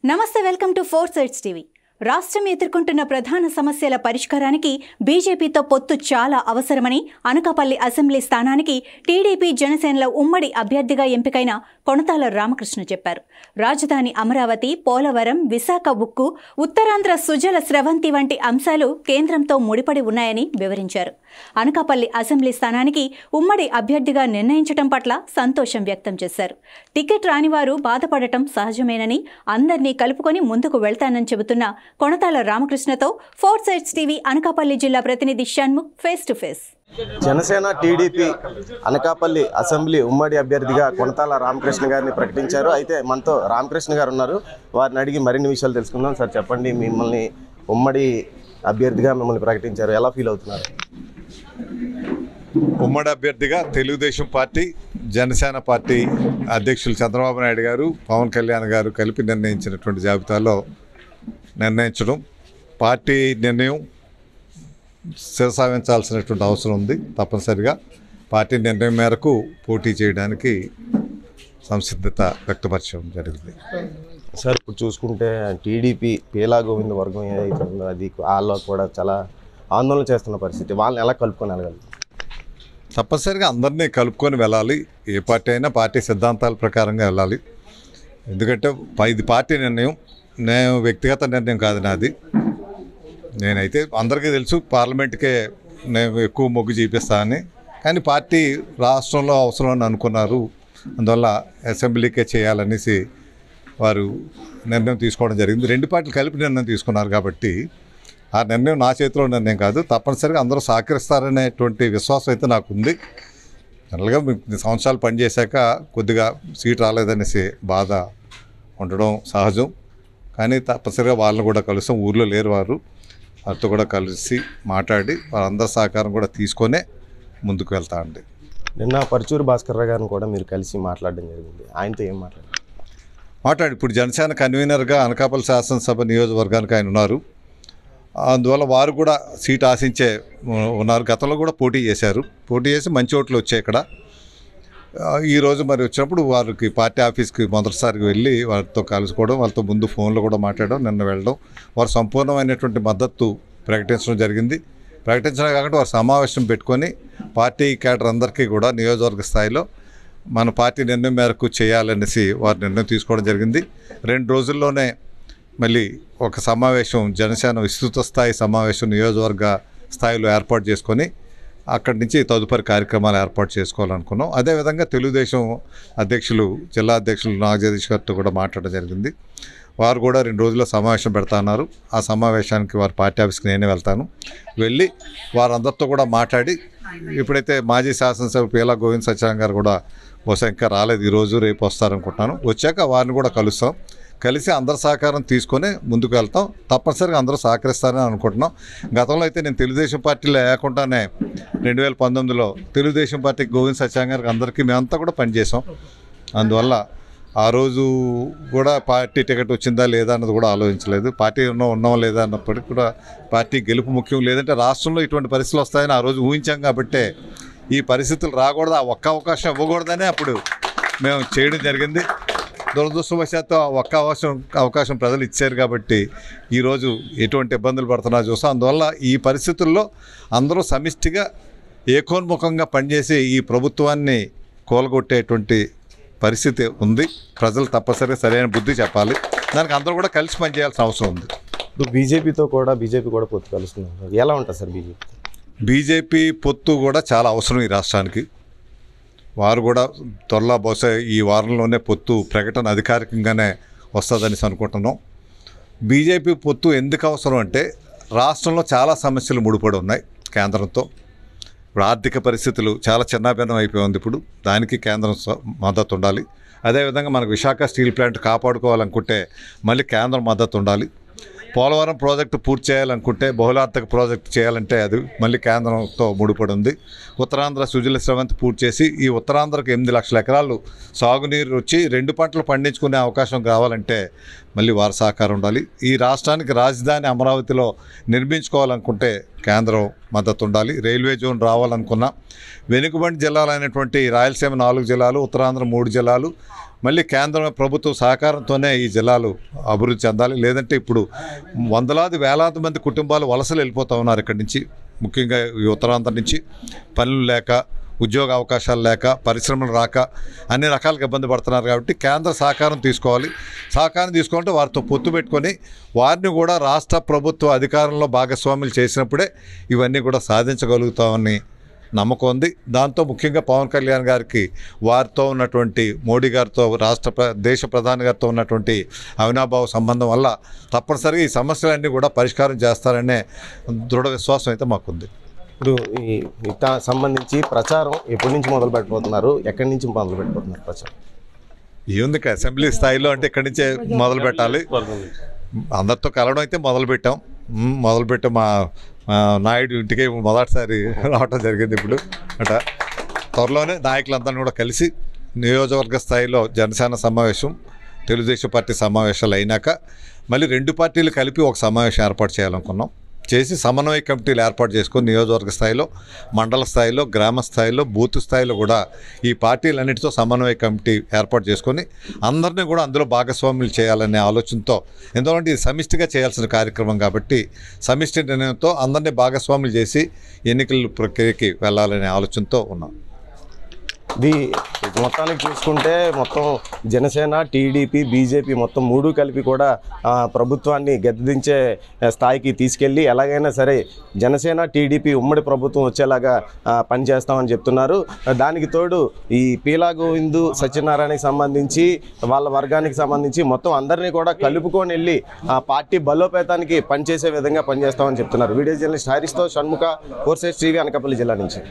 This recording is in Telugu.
నమస్తే, వెల్కమ్ టు 4 సైడ్స్ టీవీ. రాష్ట్రం ఎదుర్కొంటున్న ప్రధాన సమస్యల పరిష్కారానికి బీజేపీతో పొత్తు చాలా అవసరమని అనకాపల్లి అసెంబ్లీ స్థానానికి టీడీపీ జనసేనల ఉమ్మడి అభ్యర్థిగా ఎంపికైన కొణతాల రామకృష్ణ చెప్పారు. రాజధాని అమరావతి, పోలవరం, విశాఖ ఉక్కు, ఉత్తరాంధ్ర సుజల స్రవంతి వంటి అంశాలు కేంద్రంతో ముడిపడి ఉన్నాయని వివరించారు. అనకాపల్లి అసెంబ్లీ స్థానానికి ఉమ్మడి అభ్యర్థిగా నిర్ణయించడం పట్ల సంతోషం వ్యక్తం చేశారు. టికెట్ రానివారు బాధపడటం సహజమేనని, అందరినీ కలుపుకొని ముందుకు వెళ్తానని చెబుతున్న కొణతాల రామకృష్ణతో 4 సైడ్స్ టీవీ అనకాపల్లి జిల్లా ప్రతినిధి Shanmukh face to face. Janasena TDP Anakapalli assembly ఉమ్మడి అభ్యర్థిగా కొణతాల రామకృష్ణ గారిని ప్రకటించారు. అయితే మనతో రామకృష్ణ గారు ఉన్నారు, వారిని అడిగి మరిన్ని విషయాలు తెలుసుకుందాం. సార్ చెప్పండి, మిమ్మల్ని ఉమ్మడి అభ్యర్థిగా మిమ్మల్ని ప్రకటించారు, ఎలా ఫీల్ అవుతున్నారు? ఉమ్మడి అభ్యర్థిగా తెలుగుదేశం పార్టీ, జనసేన పార్టీ అధ్యక్షులు చంద్రబాబు నాయుడు గారు, పవన్ కళ్యాణ్ గారు కలిపి నిర్ణయించినటువంటి జాబితాలో నిర్ణయించడం, పార్టీ నిర్ణయం శిరసావించాల్సినటువంటి అవసరం ఉంది. తప్పనిసరిగా పార్టీ నిర్ణయం మేరకు పోటీ చేయడానికి సంసిద్ధత వ్యక్తపరచడం జరిగింది. సార్, ఇప్పుడు చూసుకుంటే టీడీపీ పేలా గోవింద వర్గం ఏదైతే ఉందో అది వాళ్ళు కూడా చాలా ఆందోళన చేస్తున్న పరిస్థితి, వాళ్ళని ఎలా కలుపుకొని వెళ్ళగలరు? తప్పనిసరిగా అందరినీ కలుపుకొని వెళ్ళాలి. ఏ పార్టీ అయినా పార్టీ సిద్ధాంతాల ప్రకారంగా వెళ్ళాలి. ఎందుకంటే ఇది పార్టీ నిర్ణయం, నేను వ్యక్తిగత నిర్ణయం కాదు నాది. నేనైతే అందరికీ తెలుసు పార్లమెంట్కే నేను ఎక్కువ మొగ్గు చూపిస్తానని, కానీ పార్టీ రాష్ట్రంలో అవసరం అని అనుకున్నారు. అందువల్ల అసెంబ్లీకే చేయాలనేసి వారు నిర్ణయం తీసుకోవడం జరిగింది. రెండు పార్టీలు కలిపి నిర్ణయం తీసుకున్నారు కాబట్టి ఆ నిర్ణయం నా చేతిలో నిర్ణయం కాదు. తప్పనిసరిగా అందరూ సహకరిస్తారనేటువంటి విశ్వాసం అయితే నాకు ఉంది. జనరల్గా 3 సంవత్సరాలు పనిచేశాక కొద్దిగా సీట్ రాలేదనేసి బాధ ఉండడం సహజం. కానీ తప్పనిసరిగా వాళ్ళని కూడా కలుస్తాం. ఊర్లో లేరు వారు, వారితో కూడా కలిసి మాట్లాడి వారందరి సహకారం కూడా తీసుకొనే ముందుకు వెళ్తా అండి. నిన్న పరుచూరు భాస్కర్ రావు గారిని కూడా మీరు కలిసి మాట్లాడడం జరిగింది, ఆయనతో ఏం మాట్లాడి ఇప్పుడు జనసేన కన్వీనర్గా అనకాపల్లి శాసనసభ నియోజకవర్గానికి ఆయన ఉన్నారు. అందువల్ల వారు కూడా సీట్ ఆశించే ఉన్నారు. గతంలో కూడా పోటీ చేశారు, పోటీ చేసి మంచి ఓట్లు వచ్చాయి. ఇక్కడ ఈరోజు మరి వచ్చినప్పుడు వారికి పార్టీ ఆఫీస్కి మొదటిసారిగా వెళ్ళి వారితో కలుసుకోవడం, వాళ్ళతో ముందు ఫోన్లో కూడా మాట్లాడడం, నిన్న వెళ్ళడం, వారు సంపూర్ణమైనటువంటి మద్దతు ప్రకటించడం జరిగింది. ప్రకటించడం కాకుండా వారు సమావేశం పెట్టుకొని పార్టీ క్యాడర్ అందరికీ కూడా నియోజకవర్గ స్థాయిలో మన పార్టీ నిర్ణయం మేరకు చేయాలనేసి వారు నిర్ణయం తీసుకోవడం జరిగింది. 2 రోజుల్లోనే మళ్ళీ ఒక సమావేశం, జనసేన విస్తృత స్థాయి సమావేశం నియోజకవర్గ స్థాయిలో ఏర్పాటు చేసుకొని అక్కడి నుంచి తదుపరి కార్యక్రమాలు ఏర్పాటు చేసుకోవాలనుకున్నాం. అదేవిధంగా తెలుగుదేశం అధ్యక్షులు, జిల్లా అధ్యక్షులు నాగజగదీష్ గారితో కూడా మాట్లాడడం జరిగింది. వారు కూడా 2 రోజుల్లో సమావేశం పెడతాన్నారు. ఆ సమావేశానికి వారి పార్టీ ఆఫీస్కి నేనే వెళ్తాను. వెళ్ళి వారందరితో కూడా మాట్లాడి, ఇప్పుడైతే మాజీ శాసనసభ పేలా గోవింద సత్యనారాయణ గారు కూడా బహుశా ఇంకా రాలేదు, ఈరోజు రేపు వస్తారనుకుంటున్నాను. వచ్చాక వారిని కూడా కలుస్తాం. కలిసి అందరి సహకారం తీసుకొని ముందుకు వెళ్తాం. తప్పనిసరిగా అందరూ సహకరిస్తారని అనుకుంటున్నాం. గతంలో అయితే నేను తెలుగుదేశం పార్టీలో లేకుండానే 2019లో తెలుగుదేశం పార్టీకి గోవింద సత్యనారాయణ గారికి అందరికీ మేమంతా కూడా పనిచేసాం. అందువల్ల ఆ రోజు కూడా పార్టీ టికెట్ వచ్చిందా లేదా అన్నది కూడా ఆలోచించలేదు. పార్టీ ఉన్నాం లేదా అన్నప్పటికీ కూడా పార్టీ గెలుపు ముఖ్యం. లేదంటే రాష్ట్రంలో ఇటువంటి పరిస్థితులు వస్తాయని ఆ రోజు ఊహించాం కాబట్టే ఈ పరిస్థితులు రాకూడదు, ఆ ఒక్క అవకాశం ఇవ్వకూడదనే అప్పుడు మేము చేయడం జరిగింది. దురదృష్టవశాత్తు ఒక్క అవకాశం ప్రజలు ఇచ్చారు కాబట్టి ఈరోజు ఎటువంటి ఇబ్బందులు పడుతున్నా చూస్తాం. అందువల్ల ఈ పరిస్థితుల్లో అందరూ సమిష్టిగా ఏకోన్ముఖంగా పనిచేసి ఈ ప్రభుత్వాన్ని కూలగొట్టేటువంటి పరిస్థితి ఉంది. ప్రజలు తప్పనిసరిగా సరైన బుద్ధి చెప్పాలి. దానికి అందరూ కూడా కలిసి పనిచేయాల్సిన అవసరం ఉంది. ఇప్పుడు బీజేపీ కూడా పొత్తు కలుస్తున్నారు, ఎలా ఉంటుంది సార్? బీజేపీ పొత్తు కూడా చాలా అవసరం ఈ రాష్ట్రానికి. వారు కూడా త్వరలో బహుశా ఈ వారంలోనే పొత్తు ప్రకటన అధికారికంగానే వస్తుందని అనుకుంటున్నాం. బీజేపీ పొత్తు ఎందుకు అవసరం అంటే రాష్ట్రంలో చాలా సమస్యలు ముడిపడి ఉన్నాయి కేంద్రంతో. ఇప్పుడు ఆర్థిక పరిస్థితులు చాలా చిన్నాభిన్నం అయిపోయి ఉంది. ఇప్పుడు దానికి కేంద్రం మద్దతు ఉండాలి. అదేవిధంగా మనకు విశాఖ స్టీల్ ప్లాంట్ కాపాడుకోవాలనుకుంటే మళ్ళీ కేంద్రం మద్దతు ఉండాలి. పోలవరం ప్రాజెక్టు పూర్తి చేయాలనుకుంటే, బహుళార్థక ప్రాజెక్టు చేయాలంటే అది మళ్ళీ కేంద్రంతో ముడిపడి ఉంది. ఉత్తరాంధ్ర సుజల స్రవంతి పూర్తి చేసి ఈ ఉత్తరాంధ్రకు 8 లక్షల ఎకరాలు సాగునీరు వచ్చి 2 పంటలు పండించుకునే అవకాశం కావాలంటే మళ్ళీ వారి సహకారం ఉండాలి. ఈ రాష్ట్రానికి రాజధాని అమరావతిలో నిర్మించుకోవాలనుకుంటే కేంద్రం మద్దతు ఉండాలి. రైల్వే జోన్ రావాలనుకున్నా, వెనుకబడి జిల్లాలైనటువంటి రాయలసీమ 4 జిల్లాలు, ఉత్తరాంధ్ర 3 జిల్లాలు, మళ్ళీ కేంద్ర ప్రభుత్వ సహకారంతోనే ఈ జిల్లాలు అభివృద్ధి చెందాలి. లేదంటే ఇప్పుడు వేలాది మంది కుటుంబాలు వలసలు వెళ్ళిపోతూ ఉన్నారు ఇక్కడి నుంచి, ముఖ్యంగా ఈ ఉత్తరాంధ్ర నుంచి. పనులు లేక, ఉద్యోగ అవకాశాలు లేక, పరిశ్రమలు రాక అన్ని రకాలుగా ఇబ్బంది పడుతున్నారు. కాబట్టి కేంద్ర సహకారం తీసుకోవాలి. సహకారం తీసుకుంటే వారితో పొత్తు పెట్టుకొని వారిని కూడా రాష్ట్ర ప్రభుత్వ అధికారంలో భాగస్వాములు చేసినప్పుడే ఇవన్నీ కూడా సాధించగలుగుతామని నమ్మకం ఉంది. దాంతో ముఖ్యంగా పవన్ కళ్యాణ్ గారికి వారితో ఉన్నటువంటి మోడీ గారితో దేశ ప్రధాని గారితో ఉన్నటువంటి అవినాభావ సంబంధం వల్ల తప్పనిసరిగా ఈ సమస్యలన్నీ కూడా పరిష్కారం చేస్తారనే దృఢ విశ్వాసం అయితే మాకుంది. ఇప్పుడు ఈ సంబంధించి ప్రచారం ఎప్పటి నుంచి మొదలు పెట్టబోతున్నారు, ఎక్కడి నుంచి మొదలు పెట్టబోతున్నారు ప్రచారం? ఏముంది, అసెంబ్లీ స్థాయిలో అంటే ఇక్కడి నుంచే మొదలు పెట్టాలి. అందరితో కలవడం అయితే మొదలుపెట్టాం. మా నాయుడు ఇంటికి మొదటిసారి రావడం జరిగింది. ఇప్పుడు అట త్వరలోనే నాయకులందరినీ కూడా కలిసి నియోజకవర్గ స్థాయిలో జనసేన సమావేశం, తెలుగుదేశం పార్టీ సమావేశాలు అయినాక మళ్ళీ 2 పార్టీలు కలిపి ఒక సమావేశం ఏర్పాటు చేయాలనుకున్నాం. చేసి సమన్వయ కమిటీలు ఏర్పాటు చేసుకొని నియోజకవర్గ స్థాయిలో, మండల స్థాయిలో, గ్రామ స్థాయిలో, బూత్ స్థాయిలో కూడా ఈ పార్టీలన్నిటితో సమన్వయ కమిటీ ఏర్పాటు చేసుకొని అందరినీ కూడా అందులో భాగస్వాములు చేయాలనే ఆలోచనతో, ఎందుకంటే ఇది సమిష్టిగా చేయాల్సిన కార్యక్రమం కాబట్టి సమిష్టి నిర్ణయంతో అందరినీ భాగస్వాములు చేసి ఎన్నికల ప్రక్రియకి వెళ్ళాలనే ఆలోచనతో ఉన్నాం. ఇది మొత్తానికి చూసుకుంటే మొత్తం జనసేన, టీడీపీ, బీజేపీ మొత్తం 3 కలిపి కూడా ప్రభుత్వాన్ని గద్దెదించే స్థాయికి తీసుకెళ్ళి ఎలాగైనా సరే జనసేన, టీడీపీ ఉమ్మడి ప్రభుత్వం వచ్చేలాగా పనిచేస్తామని చెప్తున్నారు. దానికి తోడు ఈ పీలా గోవిందు సత్యనారాయణకి సంబంధించి వాళ్ళ వర్గానికి సంబంధించి మొత్తం అందరినీ కూడా కలుపుకొని వెళ్ళి ఆ పార్టీ బలోపేతానికి పనిచేసే విధంగా పనిచేస్తామని చెప్తున్నారు. వీడియో జర్నలిస్ట్ హరీష్తో షణ్ముఖ, 4 Sides TV, అనకాపల్లి జిల్లా నుంచి.